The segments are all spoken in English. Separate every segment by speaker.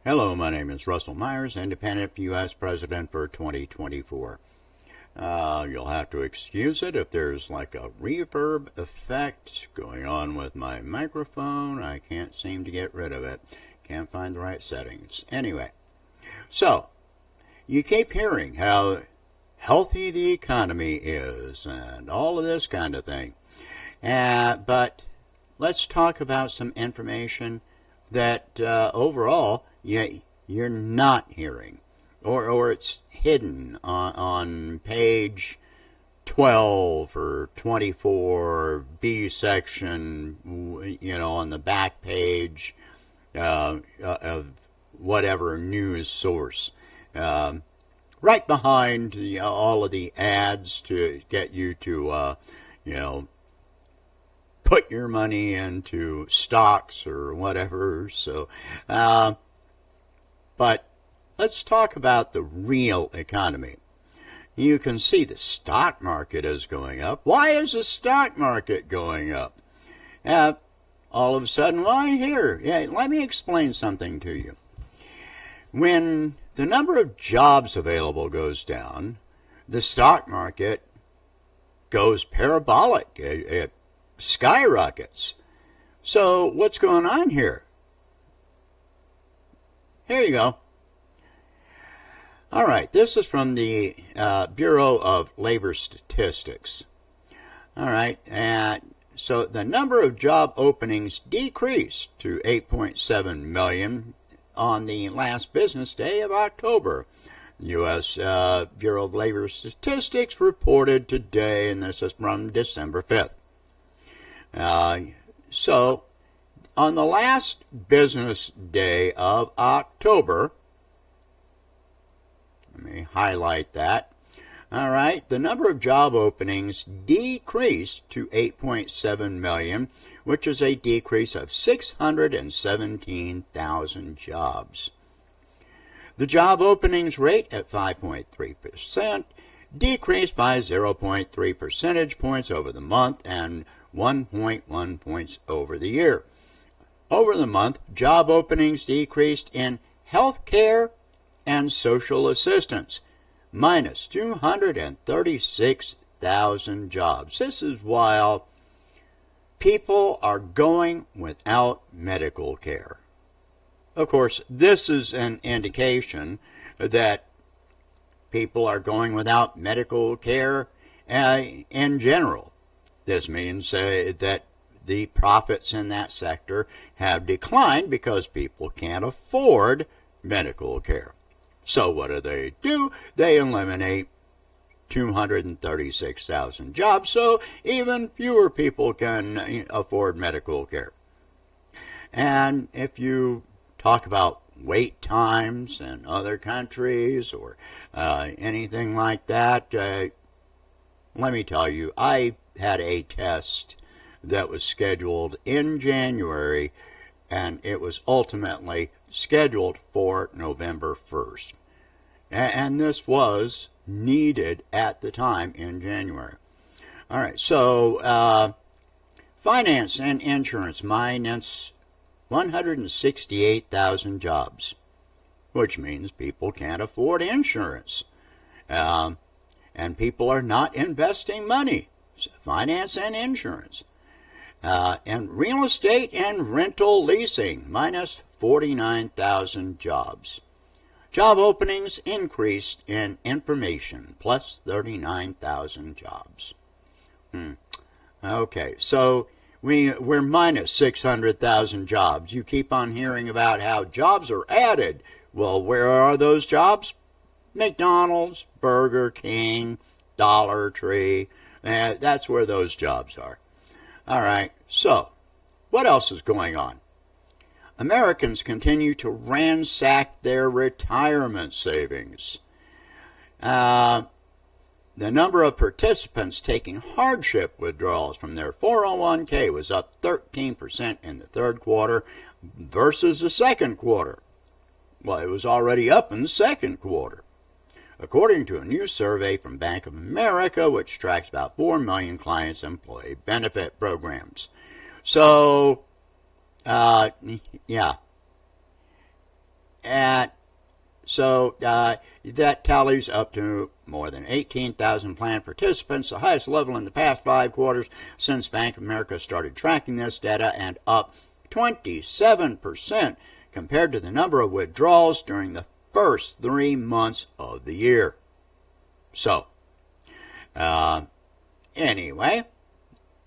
Speaker 1: Hello, my name is Russell Myers, Independent U.S. President for 2024. You'll have to excuse it if there's like a reverb effect going on with my microphone. I can't seem to get rid of it. Can't find the right settings. Anyway, so you keep hearing how healthy the economy is and all of this kind of thing. But let's talk about some information that overall you're not hearing, or it's hidden on page 12 or 24 B section, on the back page of whatever news source. Right behind all of the ads to get you to, put your money into stocks or whatever. So, but let's talk about the real economy. You can see the stock market is going up. Why is the stock market going up? All of a sudden, why here? Yeah, let me explain something to you. When the number of jobs available goes down, the stock market goes parabolic. It skyrockets. So what's going on here? Here you go. All right, this is from the Bureau of Labor Statistics. All right, so the number of job openings decreased to 8.7 million on the last business day of October. The U.S. Bureau of Labor Statistics reported today, and this is from December 5th. So, on the last business day of October, let me highlight that. All right, the number of job openings decreased to 8.7 million, which is a decrease of 617,000 jobs. The job openings rate at 5.3% decreased by 0.3 percentage points over the month and 1.1 points over the year. Over the month, job openings decreased in healthcare and social assistance, minus 236,000 jobs. This is while people are going without medical care. Of course, this is an indication that people are going without medical care in general. This means that the profits in that sector have declined because people can't afford medical care. So what do? They eliminate 236,000 jobs, so even fewer people can afford medical care. And if you talk about wait times in other countries or anything like that, let me tell you, I had a test that was scheduled in January, and it was ultimately scheduled for November 1st. And this was needed at the time in January. All right, so finance and insurance minus 168,000 jobs, which means people can't afford insurance. And people are not investing money. Finance and insurance. And real estate and rental leasing, minus 49,000 jobs. Job openings increased in information, plus 39,000 jobs. Okay, so we're minus 600,000 jobs. You keep on hearing about how jobs are added. Well, where are those jobs? McDonald's, Burger King, Dollar Tree. That's where those jobs are. All right, so what else is going on? Americans continue to ransack their retirement savings. The number of participants taking hardship withdrawals from their 401k was up 13% in the third quarter versus the second quarter. Well, it was already up in the second quarter, according to a new survey from Bank of America, which tracks about 4 million clients' employee benefit programs. So, yeah. And so that tallies up to more than 18,000 plan participants, the highest level in the past 5 quarters since Bank of America started tracking this data, and up 27% compared to the number of withdrawals during the first 3 months of the year. So, anyway,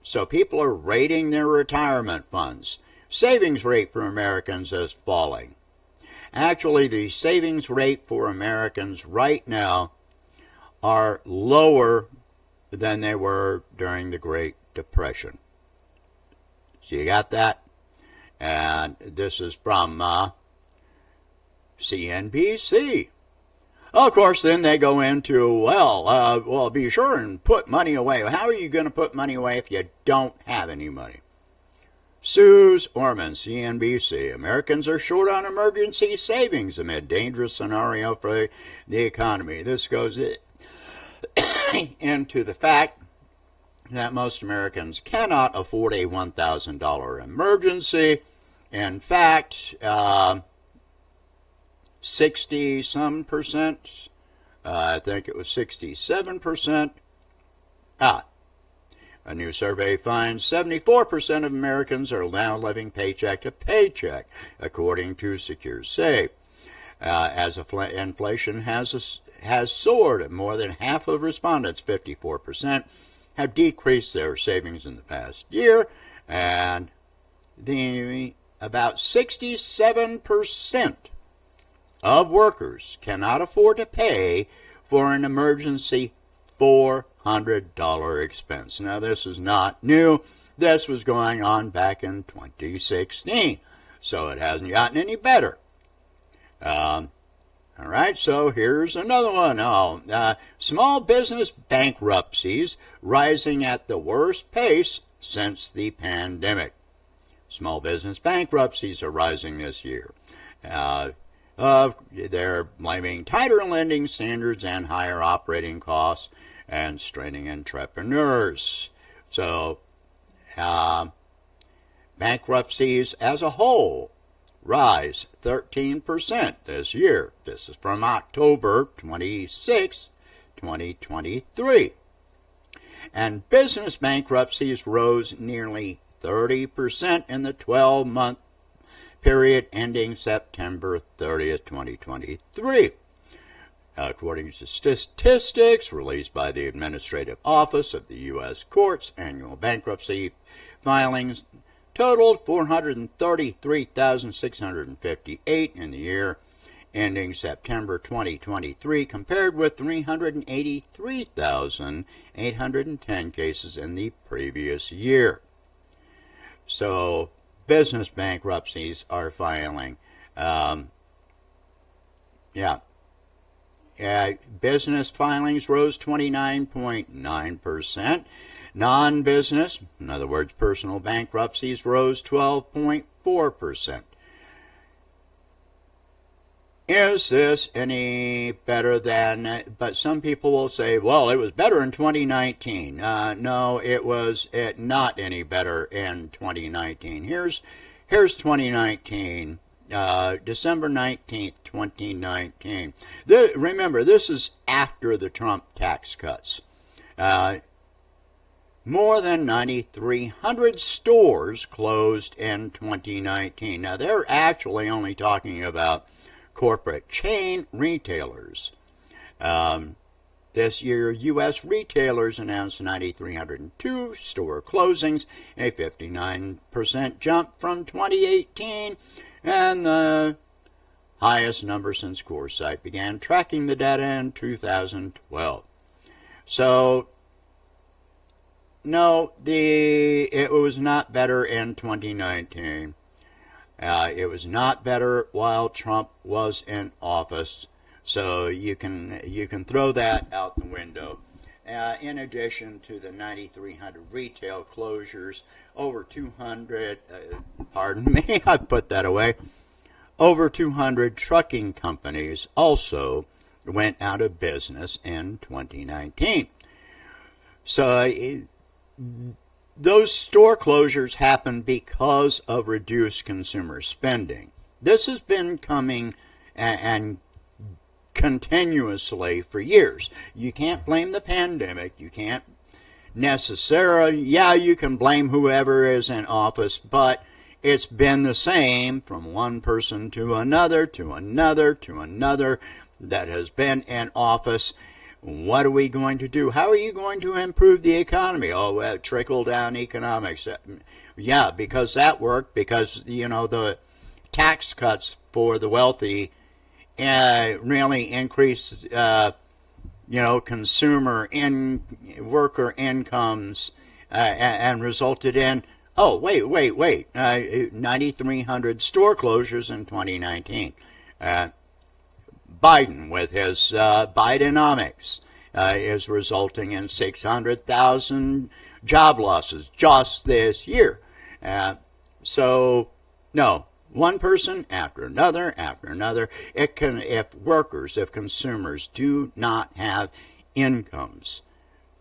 Speaker 1: so people are rating their retirement funds. Savings rate for Americans is falling. Actually, the savings rate for Americans right now are lower than they were during the Great Depression. So you got that? And this is from CNBC. Of course, then they go into, well, be sure and put money away. How are you going to put money away if you don't have any money? Suze Orman, CNBC. Americans are short on emergency savings amid dangerous scenario for the economy. This goes into the fact that most Americans cannot afford a $1,000 emergency. In fact, 60-some percent, I think it was 67%. A new survey finds 74% of Americans are now living paycheck to paycheck, according to SecureSave. As inflation has soared, more than half of respondents, 54%, have decreased their savings in the past year, and about 67% of workers cannot afford to pay for an emergency $400 expense. Now, this is not new. This was going on back in 2016, so it hasn't gotten any better. All right, so here's another one. Small business bankruptcies rising at the worst pace since the pandemic. Small business bankruptcies are rising this year. They're blaming tighter lending standards and higher operating costs and straining entrepreneurs. So, bankruptcies as a whole rise 13% this year. This is from October 26, 2023. And business bankruptcies rose nearly 30% in the 12-month period ending September 30th, 2023. According to statistics released by the Administrative Office of the U.S. Courts, annual bankruptcy filings totaled 433,658 in the year ending September 2023, compared with 383,810 cases in the previous year. So, business bankruptcies are filing. Business filings rose 29.9%. Non-business, in other words, personal bankruptcies, rose 12.4%. Is this any better than, but some people will say, well, it was better in 2019. No, it was not any better in 2019. Here's 2019. December 19th, 2019. Remember, this is after the Trump tax cuts. More than 9,300 stores closed in 2019. Now, they're actually only talking about corporate chain retailers. This year, U.S. retailers announced 9,302 store closings, a 59% jump from 2018, and the highest number since CoreSite began tracking the data in 2012. So, no, it was not better in 2019. It was not better while Trump was in office. So you can throw that out the window. In addition to the 9,300 retail closures, over 200, pardon me, I put that away, over 200 trucking companies also went out of business in 2019. So those store closures happened because of reduced consumer spending. This has been coming and continuously for years. You can't blame the pandemic. You can't necessarily, yeah, you can blame whoever is in office, but it's been the same from one person to another, to another, to another that has been in office. What are we going to do? How are you going to improve the economy? Oh, well, trickle down economics. Yeah, because that worked, because, the tax cuts for the wealthy really increased, consumer worker incomes and resulted in, 9,300 store closures in 2019. Biden, with his Bidenomics, is resulting in 600,000 job losses just this year. So, no, one person after another, if consumers do not have incomes,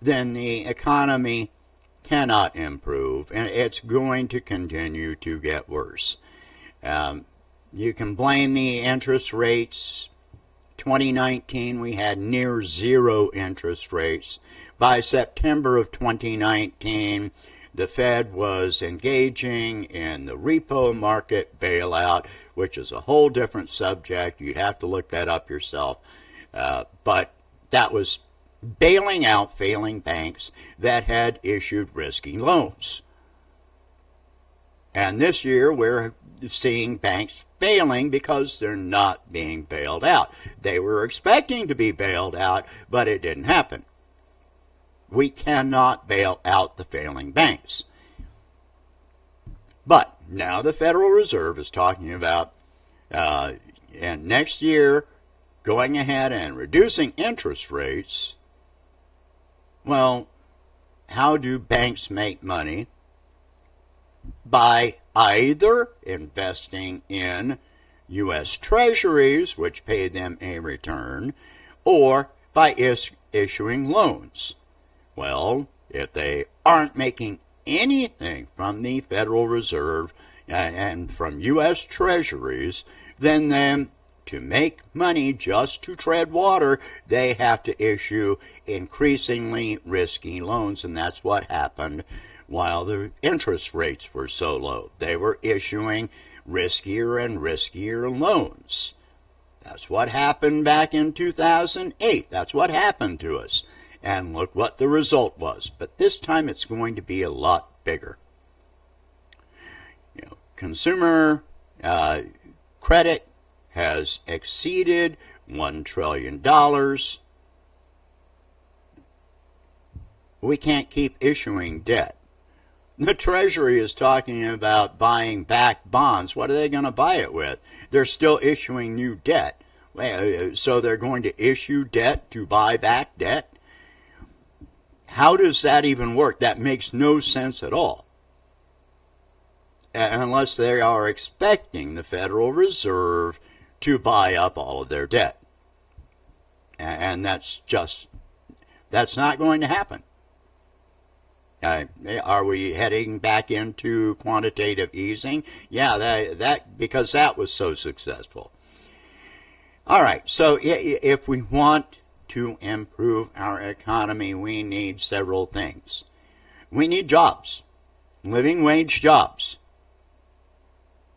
Speaker 1: then the economy cannot improve, and it's going to continue to get worse. You can blame the interest rates. 2019, we had near zero interest rates. By September of 2019, the Fed was engaging in the repo market bailout, which is a whole different subject. You'd have to look that up yourself. But that was bailing out failing banks that had issued risky loans. And this year, we're seeing banks failing because they're not being bailed out. They were expecting to be bailed out, but it didn't happen. We cannot bail out the failing banks. But now the Federal Reserve is talking about and next year going ahead and reducing interest rates. Well, how do banks make money? By either investing in U.S. Treasuries, which pay them a return, or by issuing loans. Well, if they aren't making anything from the Federal Reserve and from U.S. Treasuries, then to make money just to tread water, they have to issue increasingly risky loans, and that's what happened while the interest rates were so low. They were issuing riskier and riskier loans. That's what happened back in 2008. That's what happened to us. And look what the result was. But this time it's going to be a lot bigger. Consumer credit has exceeded $1 trillion. We can't keep issuing debt. The Treasury is talking about buying back bonds. What are they going to buy it with? They're still issuing new debt. So they're going to issue debt to buy back debt? How does that even work? That makes no sense at all. Unless they are expecting the Federal Reserve to buy up all of their debt. And that's not going to happen. Are we heading back into quantitative easing? Yeah, that because that was so successful. All right, so if we want to improve our economy, we need several things. We need jobs, living wage jobs.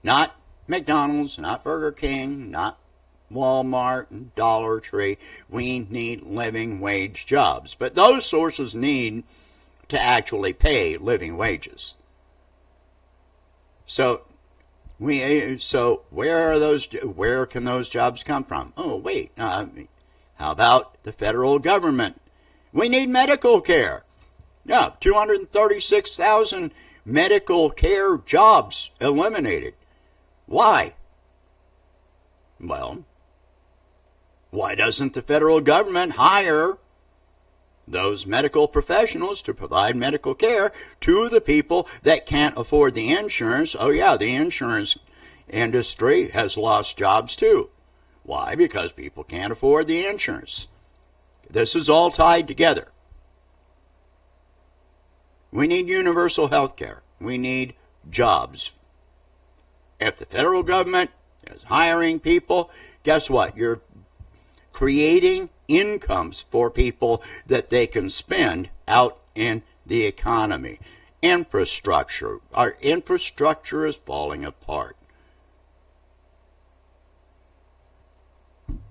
Speaker 1: Not McDonald's, not Burger King, not Walmart and Dollar Tree. We need living wage jobs. But those sources need to actually pay living wages. So where can those jobs come from? Oh, wait, how about the federal government? We need medical care. Yeah, 236,000 medical care jobs eliminated. Why? Well, why doesn't the federal government hire those medical professionals to provide medical care to the people that can't afford the insurance? Oh yeah, the insurance industry has lost jobs too. Why? Because people can't afford the insurance. This is all tied together. We need universal health care. We need jobs. If the federal government is hiring people guess what? You're creating incomes for people that they can spend out in the economy. Infrastructure. Our infrastructure is falling apart.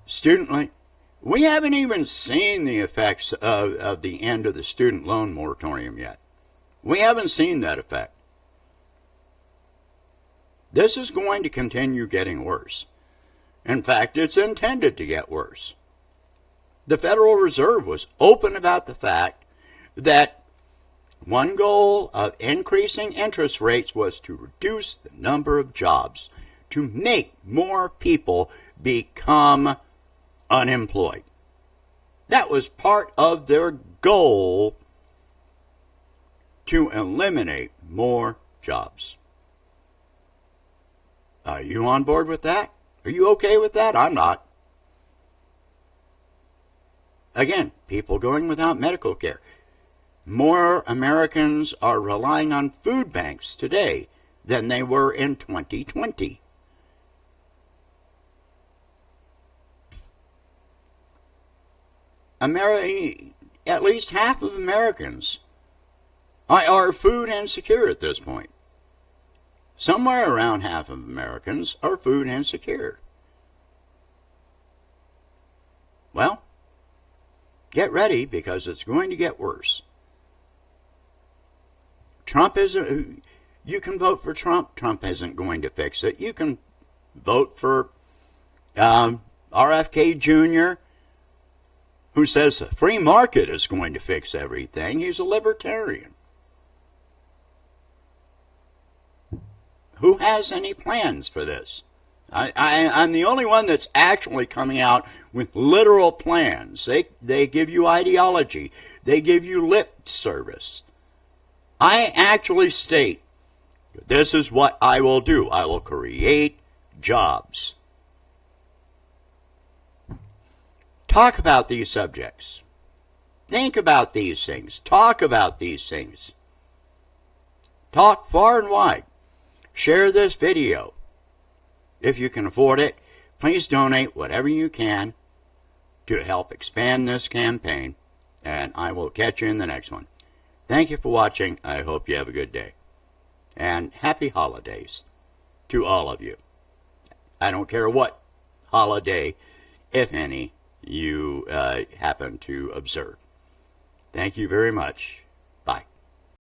Speaker 1: Student loan. We haven't even seen the effects of the end of the student loan moratorium yet. We haven't seen that effect. This is going to continue getting worse. In fact, it's intended to get worse. The Federal Reserve was open about the fact that one goal of increasing interest rates was to reduce the number of jobs, to make more people become unemployed. That was part of their goal, to eliminate more jobs. Are you on board with that? Are you okay with that? I'm not. Again, people going without medical care. More Americans are relying on food banks today than they were in 2020. At least half of Americans are food insecure at this point. Somewhere around half of Americans are food insecure. Well, get ready, because it's going to get worse. Trump isn't. You can vote for Trump. Trump isn't going to fix it. You can vote for RFK Jr., who says the free market is going to fix everything. He's a libertarian. Who has any plans for this? I'm the only one that's actually coming out with literal plans. They give you ideology. They give you lip service. I actually state, this is what I will do. I will create jobs. Talk about these subjects. Think about these things. Talk about these things. Talk far and wide. Share this video. If you can afford it, please donate whatever you can to help expand this campaign, and I will catch you in the next one. Thank you for watching. I hope you have a good day. And happy holidays to all of you. I don't care what holiday, if any, you happen to observe. Thank you very much.